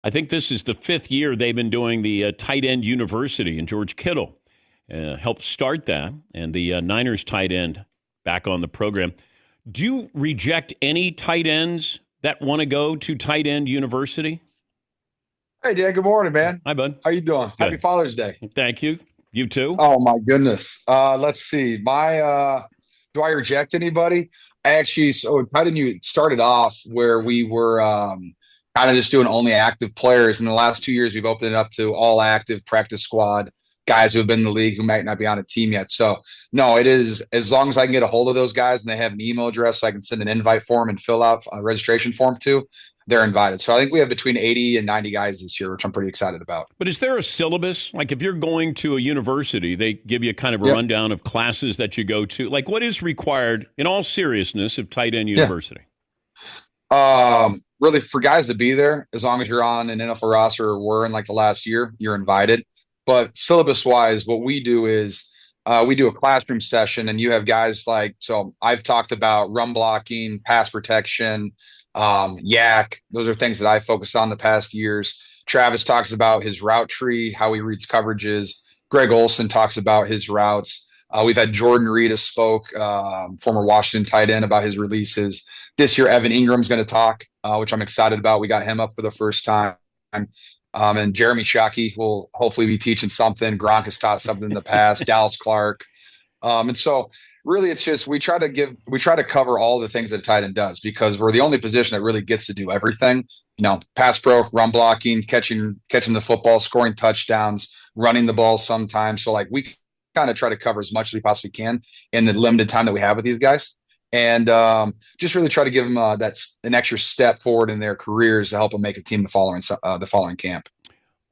I think this is the fifth year they've been doing the tight end university, and George Kittle helped start that, and the Niners tight end back on the program. Do you reject any tight ends that want to go to tight end university? Hey, Dan. Good morning, man. Hi, bud. How you doing? Happy Good. Father's Day. Thank you. You too? Oh my goodness. Let's see. Do I reject anybody? I actually, so how did you started off where we were kind of just doing only active players. In the last 2 years, we've opened it up to all active practice squad guys who have been in the league who might not be on a team yet. So no, it is as long as I can get a hold of those guys and they have an email address so I can send an invite form and fill out a registration form to, they're invited. So I think we have between 80 and 90 guys this year, which I'm pretty excited about. But is there a syllabus? Like if you're going to a university, they give you kind of a Yep. rundown of classes that you go to. Like what is required in all seriousness of tight end Yeah. university? Really for guys to be there, as long as you're on an NFL roster or were in like the last year, you're invited. But syllabus wise, what we do is we do a classroom session and you have guys like, so I've talked about run blocking, pass protection, yak. Those are things that I focused on the past years. Travis talks about his route tree, how he reads coverages. Greg Olson talks about his routes. We've had Jordan Reed has spoke, former Washington tight end, about his releases. This year, Evan Ingram's going to talk, which I'm excited about. We got him up for the first time. And Jeremy Shockey will hopefully be teaching something. Gronk has taught something in the past. Dallas Clark. And so really it's just we try to cover all the things that a tight end does because we're the only position that really gets to do everything. Pass pro, run blocking, catching the football, scoring touchdowns, running the ball sometimes. So like we kind of try to cover as much as we possibly can in the limited time that we have with these guys. And just really try to give them that's an extra step forward in their careers to help them make a team the following camp.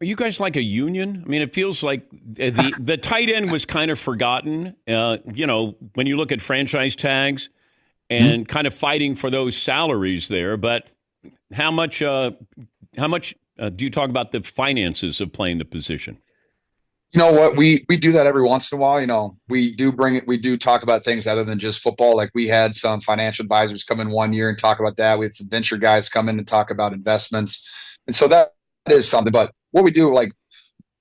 Are you guys like a union? I mean, it feels like the tight end was kind of forgotten. When you look at franchise tags and kind of fighting for those salaries there. But how much do you talk about the finances of playing the position? You know what? We do that every once in a while. We do talk about things other than just football. Like we had some financial advisors come in one year and talk about that. We had some venture guys come in and talk about investments. And so that is something. But what we do, like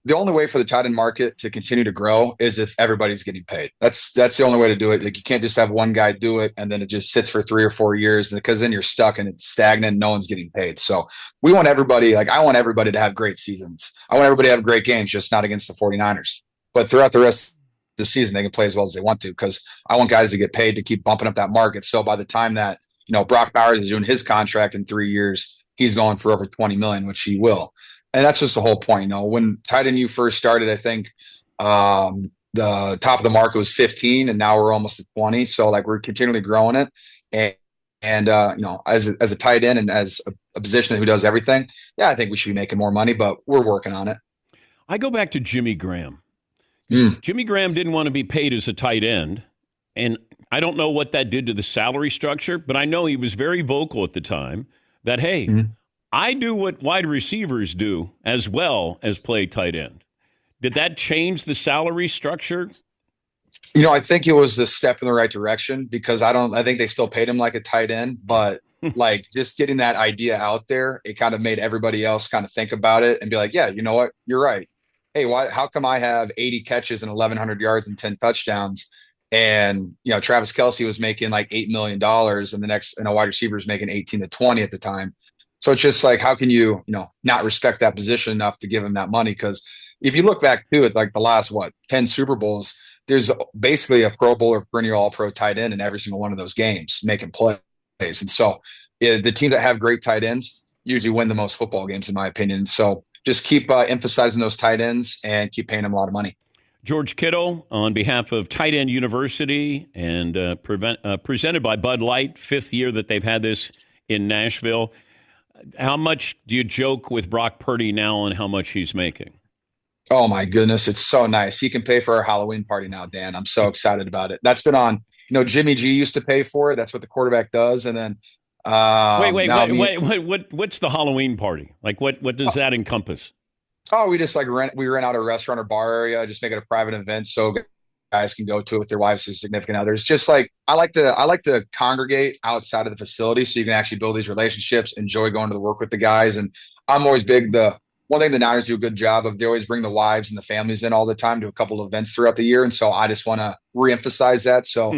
the only way for the tight end market to continue to grow is if everybody's getting paid. That's the only way to do it. Like you can't just have one guy do it and then it just sits for 3 or 4 years because then you're stuck and it's stagnant. No one's getting paid. So we want everybody, like I want everybody to have great seasons. I want everybody to have great games, just not against the 49ers. But throughout the rest of the season, they can play as well as they want to because I want guys to get paid to keep bumping up that market. So by the time that, Brock Bowers is doing his contract in 3 years, he's going for over 20 million, which he will. And that's just the whole point. When tight end you first started, I think the top of the market was 15, and now we're almost at 20. So like we're continually growing it. And as a tight end and as a position who does everything, yeah, I think we should be making more money, but we're working on it. I go back to Jimmy Graham. Mm. Jimmy Graham didn't want to be paid as a tight end, and I don't know what that did to the salary structure, but I know he was very vocal at the time that, hey, I do what wide receivers do as well as play tight end. Did that change the salary structure? I think it was the step in the right direction because I think they still paid him like a tight end, but like just getting that idea out there, it kind of made everybody else kind of think about it and be like, yeah, you know what? You're right. Hey, how come I have 80 catches and 1,100 yards and 10 touchdowns? And, Travis Kelce was making like $8 million and a wide receiver is making 18 to 20 at the time. So it's just like, how can you, not respect that position enough to give him that money? Because if you look back to it, like the last, 10 Super Bowls, there's basically a Pro Bowl or perennial All-Pro tight end in every single one of those games making plays. And so the teams that have great tight ends usually win the most football games, in my opinion. So just keep emphasizing those tight ends and keep paying them a lot of money. George Kittle, on behalf of Tight End University and presented by Bud Light, fifth year that they've had this in Nashville. How much do you joke with Brock Purdy now on how much he's making? Oh my goodness, it's so nice. He can pay for our Halloween party now, Dan. I'm so excited about it. That's been on, Jimmy G used to pay for it. That's what the quarterback does. And then wait, what's the Halloween party? Like what does that encompass? Oh, we just we rent out a restaurant or bar area, just make it a private event so guys can go to it with their wives or significant others. Just like I like to congregate outside of the facility so you can actually build these relationships, enjoy going to the work with the guys. And I'm always big. The one thing the Niners do a good job of, they always bring the wives and the families in all the time to a couple of events throughout the year. And so I just want to reemphasize that. So,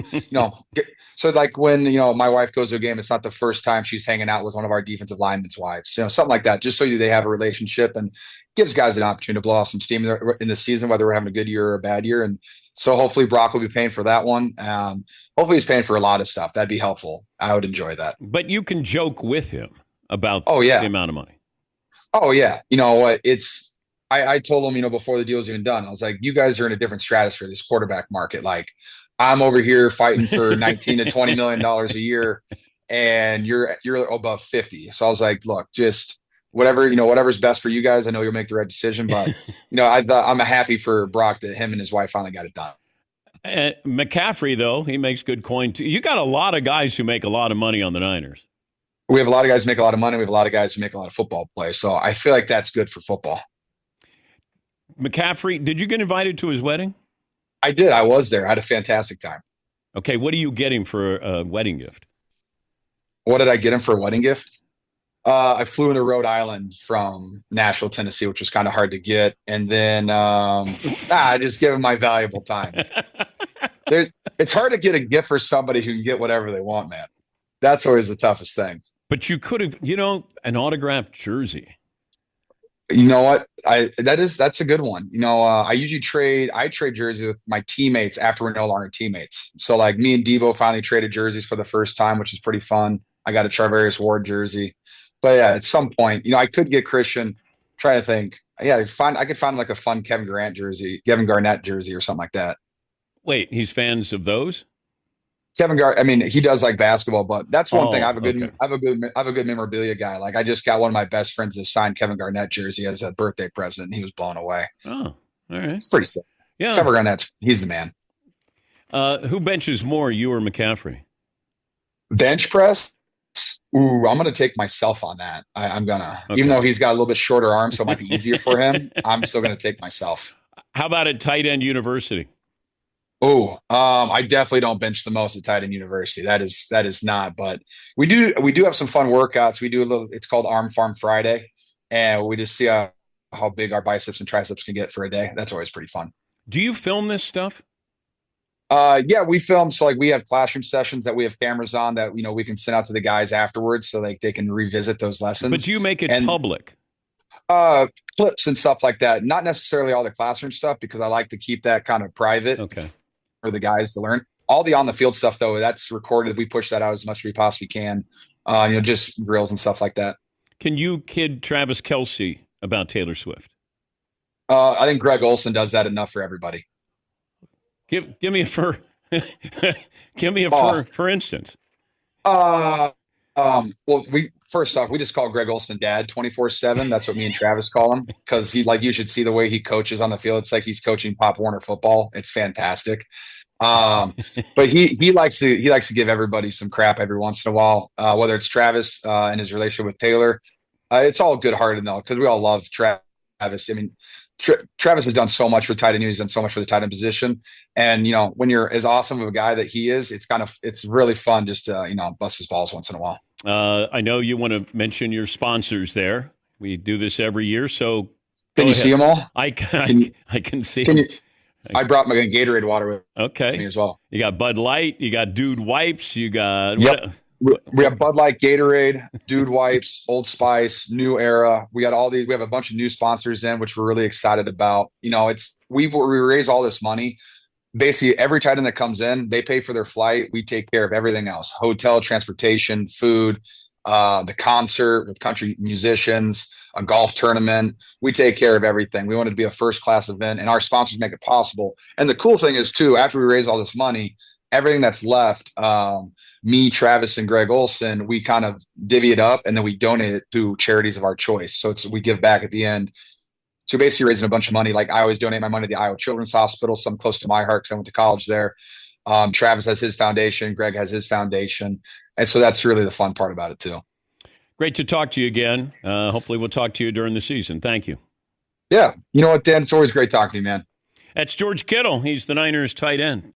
so like when, my wife goes to a game, it's not the first time she's hanging out with one of our defensive linemen's wives, something like that, just so they have a relationship and gives guys an opportunity to blow off some steam in the season, whether we're having a good year or a bad year. And so hopefully Brock will be paying for that one. Hopefully he's paying for a lot of stuff. That'd be helpful. I would enjoy that. But you can joke with him about the amount of money. Oh yeah. You know what? I told him, before the deal was even done, I was like, you guys are in a different stratosphere, this quarterback market. Like, I'm over here fighting for 19 to $20 million a year, and you're above 50. So I was like, look, just whatever's best for you guys. I know you'll make the right decision, but I'm happy for Brock that him and his wife finally got it done. McAffrey, though, he makes good coin too. You got a lot of guys who make a lot of money on the Niners. We have a lot of guys who make a lot of money. We have a lot of guys who make a lot of football play. So I feel like that's good for football. McAffrey, did you get invited to his wedding? I did. I was there. I had a fantastic time. Okay, what are you getting for a wedding gift? What did I get him for a wedding gift? I flew into Rhode Island from Nashville, Tennessee, which was kind of hard to get. And then I just give him my valuable time. It's hard to get a gift for somebody who can get whatever they want, man. That's always the toughest thing. But you could have, an autographed jersey. You know what? That's a good one. I usually trade jerseys with my teammates after we're no longer teammates. So like me and Debo finally traded jerseys for the first time, which is pretty fun. I got a Charvarius Ward jersey. But yeah, at some point, I could get Christian. Trying to think. Yeah, I could find like a fun Kevin Garnett jersey or something like that. Wait, he's fans of those? Kevin Garnett. I mean, he does like basketball, but that's one thing. I have a good memorabilia guy. Like I just got one of my best friends to sign Kevin Garnett jersey as a birthday present. And he was blown away. Oh, all right. It's pretty sick. Yeah, Kevin Garnett's he's the man. Who benches more, you or McCaffrey? Bench press. Ooh, I'm gonna take myself on that. I'm gonna, even though he's got a little bit shorter arms, so it might be easier for him. I'm still gonna take myself. How about at tight end university? Oh, I definitely don't bench the most at tight end university. That is not, but we do have some fun workouts. We do it's called Arm Farm Friday, and we just see how big our biceps and triceps can get for a day. That's always pretty fun. Do you film this stuff? Yeah, we film. So like we have classroom sessions that we have cameras on that, we can send out to the guys afterwards so like they can revisit those lessons. But do you make it public? Clips and stuff like that. Not necessarily all the classroom stuff because I like to keep that kind of private. Okay. For the guys to learn. All the on the field stuff though, that's recorded. We push that out as much as we possibly can. Just drills and stuff like that. Can you kid Travis Kelce about Taylor Swift? I think Greg Olsen does that enough for everybody. Give me a for instance. Well, first off, we just call Greg Olsen Dad 24/7. That's what me and Travis call him because you should see the way he coaches on the field. It's like he's coaching Pop Warner football. It's fantastic. But he likes to give everybody some crap every once in a while. Whether it's Travis and his relationship with Taylor, it's all good-hearted though because we all love Travis. I mean, Travis has done so much for tight end. He's done so much for the tight end position. And, when you're as awesome of a guy that he is, it's really fun just to, bust his balls once in a while. I know you want to mention your sponsors there. We do this every year. So can you see them all? I can see them. I brought my Gatorade water with me as well. You got Bud Light, you got Dude Wipes, you got we have Bud Light, Gatorade, Dude Wipes, Old Spice, New Era. We got all these. We have a bunch of new sponsors in, which we're really excited about. We raise all this money. Basically, every tight end that comes in, they pay for their flight. We take care of everything else: hotel, transportation, food, the concert with country musicians, a golf tournament. We take care of everything. We want it to be a first-class event, and our sponsors make it possible. And the cool thing is, too, after we raise all this money, everything that's left, me, Travis, and Greg Olsen, we kind of divvy it up and then we donate it to charities of our choice. So we give back at the end. So basically raising a bunch of money. Like I always donate my money to the Iowa Children's Hospital, some close to my heart because I went to college there. Travis has his foundation. Greg has his foundation. And so that's really the fun part about it too. Great to talk to you again. Hopefully we'll talk to you during the season. Thank you. Yeah. You know what, Dan? It's always great talking to you, man. That's George Kittle. He's the Niners tight end.